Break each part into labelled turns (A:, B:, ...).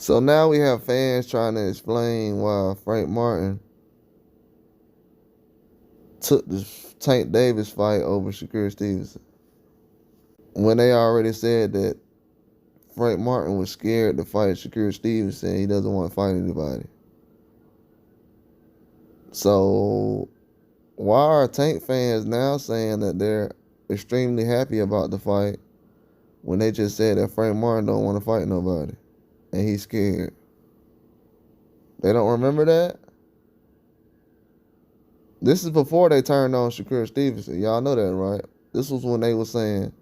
A: So now we have fans trying to explain why Frank Martin took the Tank Davis fight over Shakur Stevenson, when they already said that Frank Martin was scared to fight Shakur Stevenson. He doesn't want to fight anybody. So why are Tank fans now saying that they're extremely happy about the fight when they just said that Frank Martin don't want to fight nobody and he's scared? They don't remember that? This is before they turned on Shakur Stevenson. Y'all know that, right? This was when they were saying,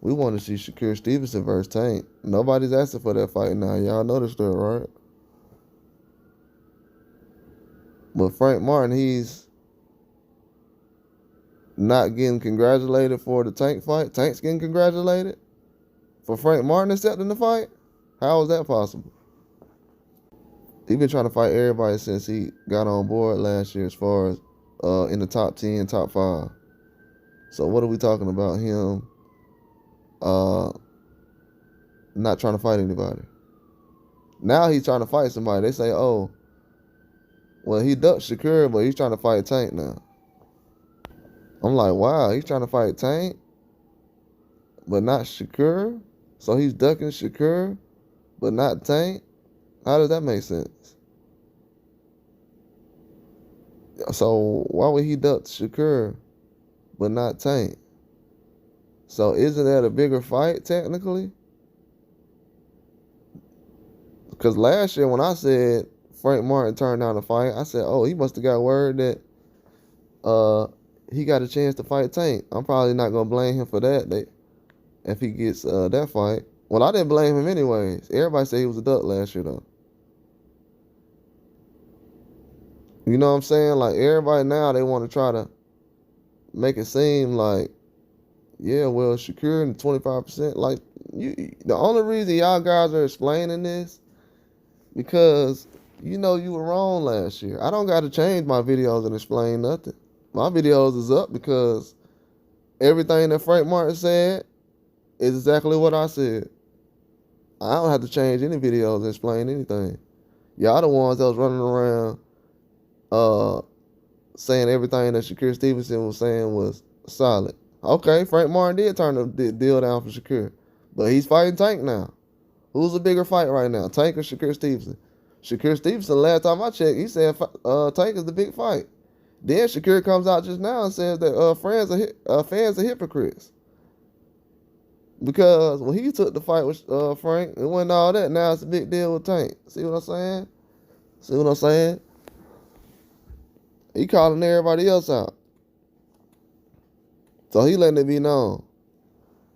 A: we want to see Shakur Stevenson versus Tank. Nobody's asking for that fight now. Y'all noticed that, right? But Frank Martin, he's not getting congratulated for the Tank fight. Tank's getting congratulated for Frank Martin accepting the fight? How is that possible? He's been trying to fight everybody since he got on board last year as far as in the top 10, top 5. So what are we talking about him not trying to fight anybody? Now he's trying to fight somebody. They say, oh, well, he ducked Shakur, but he's trying to fight Tank now. I'm like, wow, he's trying to fight Tank, but not Shakur? So he's ducking Shakur, but not Tank? How does that make sense? So why would he duck Shakur, but not Tank? So isn't that a bigger fight, technically? Because last year when I said Frank Martin turned down the fight, I said, oh, he must have got word that he got a chance to fight Tank. I'm probably not going to blame him for that if he gets that fight. Well, I didn't blame him anyways. Everybody said he was a duck last year, though. You know what I'm saying? Like, everybody now, they want to try to make it seem like, yeah, well, Shakur and 25%. Like, the only reason y'all guys are explaining this, because you know you were wrong last year. I don't got to change my videos and explain nothing. My videos is up because everything that Frank Martin said is exactly what I said. I don't have to change any videos and explain anything. Y'all the ones that was running around saying everything that Shakur Stevenson was saying was solid. Okay, Frank Martin did turn the deal down for Shakur, but he's fighting Tank now. Who's a bigger fight right now, Tank or Shakur Stevenson? Shakur Stevenson, last time I checked, he said Tank is the big fight. Then Shakur comes out just now and says that fans are hypocrites. Because when he took the fight with Frank, it wasn't all that. Now it's a big deal with Tank. See what I'm saying? See what I'm saying? He calling everybody else out. So he letting it be known.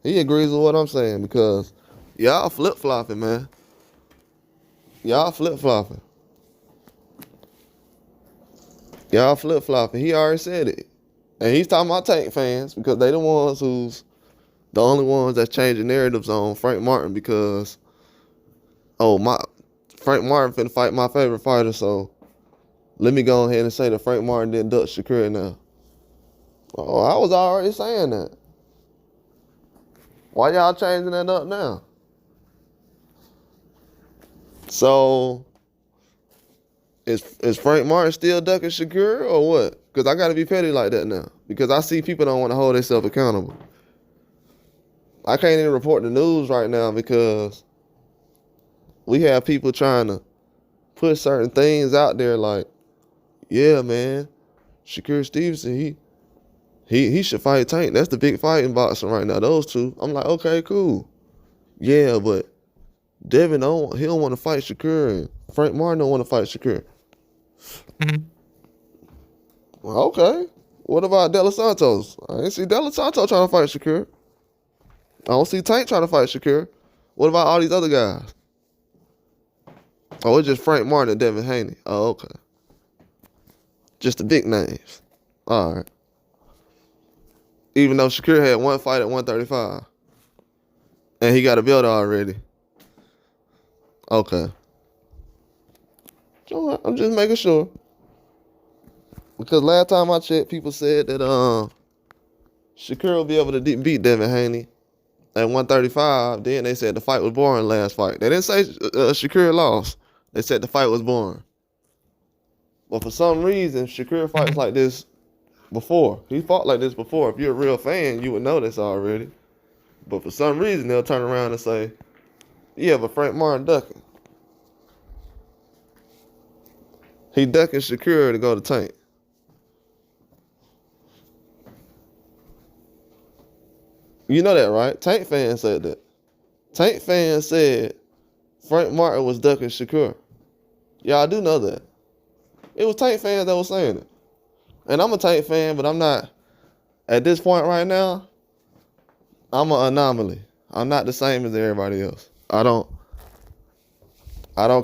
A: He agrees with what I'm saying because y'all flip-flopping, man. Y'all flip-flopping. Y'all flip-flopping. He already said it. And he's talking about Tank fans because they the ones who's the only ones that's changing narratives on Frank Martin because, Frank Martin finna fight my favorite fighter, so let me go ahead and say that Frank Martin didn't duck Shakur now. Oh, I was already saying that. Why y'all changing that up now? So, is Frank Martin still ducking Shakur or what? Because I got to be petty like that now. Because I see people don't want to hold themselves accountable. I can't even report the news right now because we have people trying to put certain things out there like, yeah, man, Shakur Stevenson, he should fight Tank. That's the big fight in boxing right now, those two. I'm like, okay, cool. Yeah, but Devin, he don't want to fight Shakur, and Frank Martin don't want to fight Shakur. Well, okay. What about De Los Santos? I didn't see De Los Santos trying to fight Shakur. I don't see Tank trying to fight Shakur. What about all these other guys? Oh, it's just Frank Martin and Devin Haney. Oh, okay. Just the big names. All right. Even though Shakur had one fight at 135. And he got a belt already. Okay. I'm just making sure. Because last time I checked, people said that Shakur will be able to beat Devin Haney at 135. Then they said the fight was boring last fight. They didn't say Shakur lost. They said the fight was boring. But for some reason, Shakur fights like this before. He fought like this before. If you're a real fan, you would know this already. But for some reason, they'll turn around and say, yeah, but Frank Martin ducking. He ducking Shakur to go to Tank. You know that, right? Tank fans said that. Tank fans said Frank Martin was ducking Shakur. Y'all do know that. It was Tank fans that was saying it. And I'm a Tank fan, but I'm not, at this point right now, I'm an anomaly. I'm not the same as everybody else. I don't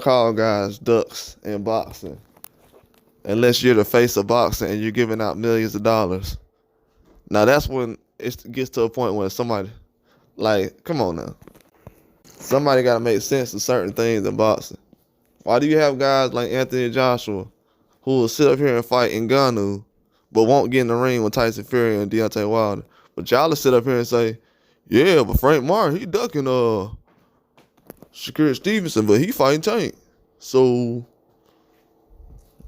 A: call guys ducks in boxing unless you're the face of boxing and you're giving out millions of dollars. Now that's when it gets to a point where somebody, like, come on now. Somebody got to make sense of certain things in boxing. Why do you have guys like Anthony Joshua who will sit up here and fight Ngannou but won't get in the ring with Tyson Fury and Deontay Wilder? But y'all will sit up here and say, yeah, but Frank Martin, he ducking Shakur Stevenson, but he fighting Tank. So,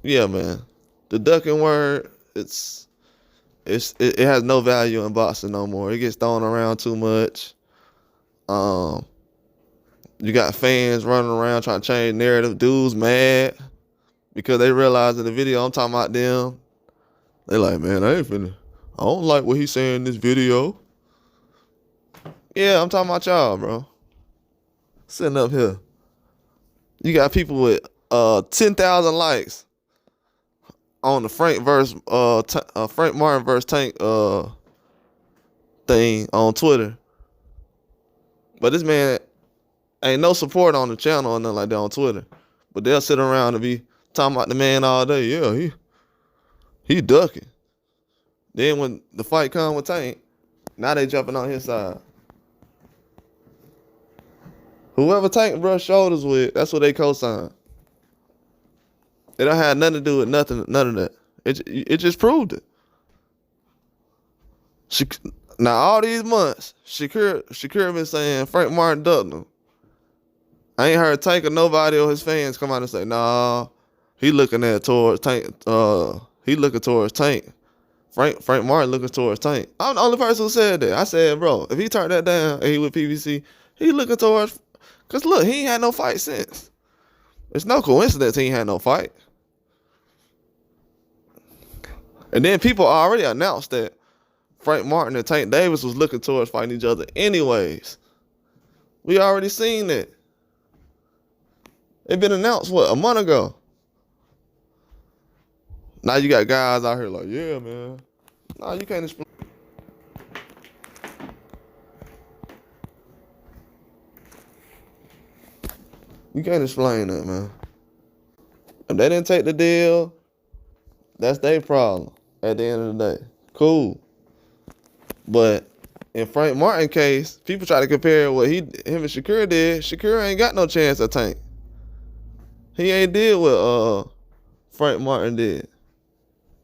A: yeah, man. The ducking word, it has no value in boxing no more. It gets thrown around too much. You got fans running around trying to change narrative. Dudes mad because they realize in the video I'm talking about them. They like, man, I don't like what he's saying in this video. Yeah, I'm talking about y'all, bro. Sitting up here. You got people with 10,000 likes on the Frank Martin versus Tank thing on Twitter. But this man ain't no support on the channel or nothing like that on Twitter. But they'll sit around and be talking about the man all day. Yeah, he ducking. Then when the fight come with Tank, now they jumping on his side. Whoever Tank brushed shoulders with, that's what they co-sign. It don't have nothing to do with nothing, none of that. It just proved it. Now all these months, Shakur been saying Frank Martin ducked him. I ain't heard Tank or nobody or his fans come out and say, nah, he looking towards Tank. He looking towards Tank. Frank Martin looking towards Tank. I'm the only person who said that. I said, bro, if he turned that down and he with PBC, he looking towards. Cause look, he ain't had no fight since. It's no coincidence he ain't had no fight. And then people already announced that Frank Martin and Tank Davis was looking towards fighting each other anyways. We already seen that. It been announced, what, a month ago? Now you got guys out here like, yeah, man. Nah, you can't explain. You can't explain that, man. If they didn't take the deal, that's their problem at the end of the day. Cool. But in Frank Martin's case, people try to compare what him and Shakur did. Shakur ain't got no chance at Tank. He ain't did what Frank Martin did.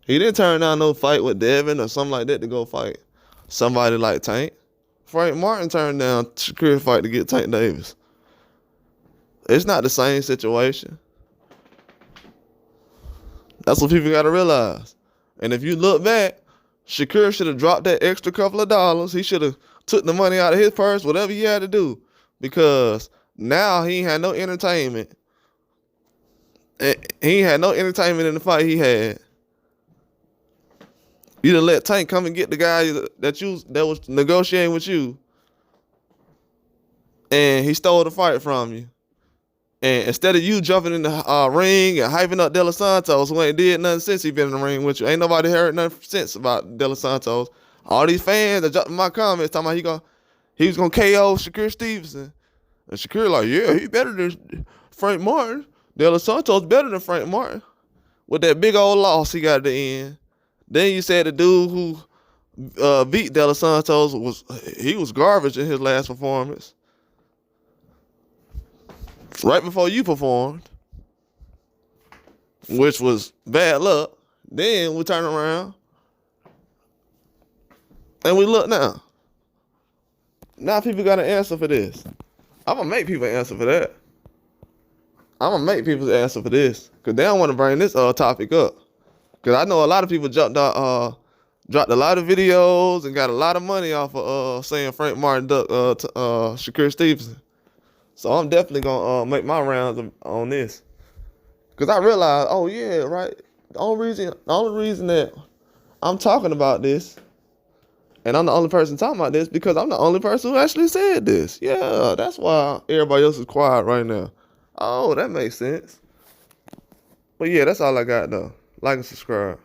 A: He didn't turn down no fight with Devin or something like that to go fight somebody like Tank. Frank Martin turned down Shakur's fight to get Tank Davis. It's not the same situation. That's what people got to realize. And if you look back, Shakur should have dropped that extra couple of dollars. He should have took the money out of his purse, whatever he had to do. Because now he ain't had no entertainment. And he ain't had no entertainment in the fight he had. You done let Tank come and get the guy that was negotiating with you. And he stole the fight from you. And instead of you jumping in the ring and hyping up De Los Santos, who ain't did nothing since he been in the ring with you, ain't nobody heard nothing since about De Los Santos. All these fans that jumped in my comments talking about he was gonna KO Shakur Stevenson, and Shakur like, yeah, he better than Frank Martin. De Los Santos better than Frank Martin. With that big old loss he got at the end. Then you said the dude who beat De Los Santos was garbage in his last performance. Right before you performed, which was bad luck. Then we turn around and we look now. Now people got an answer for this. I'm gonna make people answer for that. I'm gonna make people answer for this, cause they don't want to bring this topic up. Cause I know a lot of people dropped a lot of videos and got a lot of money off of saying Frank Martin duck Shakur Stevenson. So I'm definitely gonna make my rounds on this. Cause I realized, oh yeah, right. The only reason that I'm talking about this, and I'm the only person talking about this, because I'm the only person who actually said this. Yeah, that's why everybody else is quiet right now. Oh, that makes sense. But yeah, that's all I got though. Like and subscribe.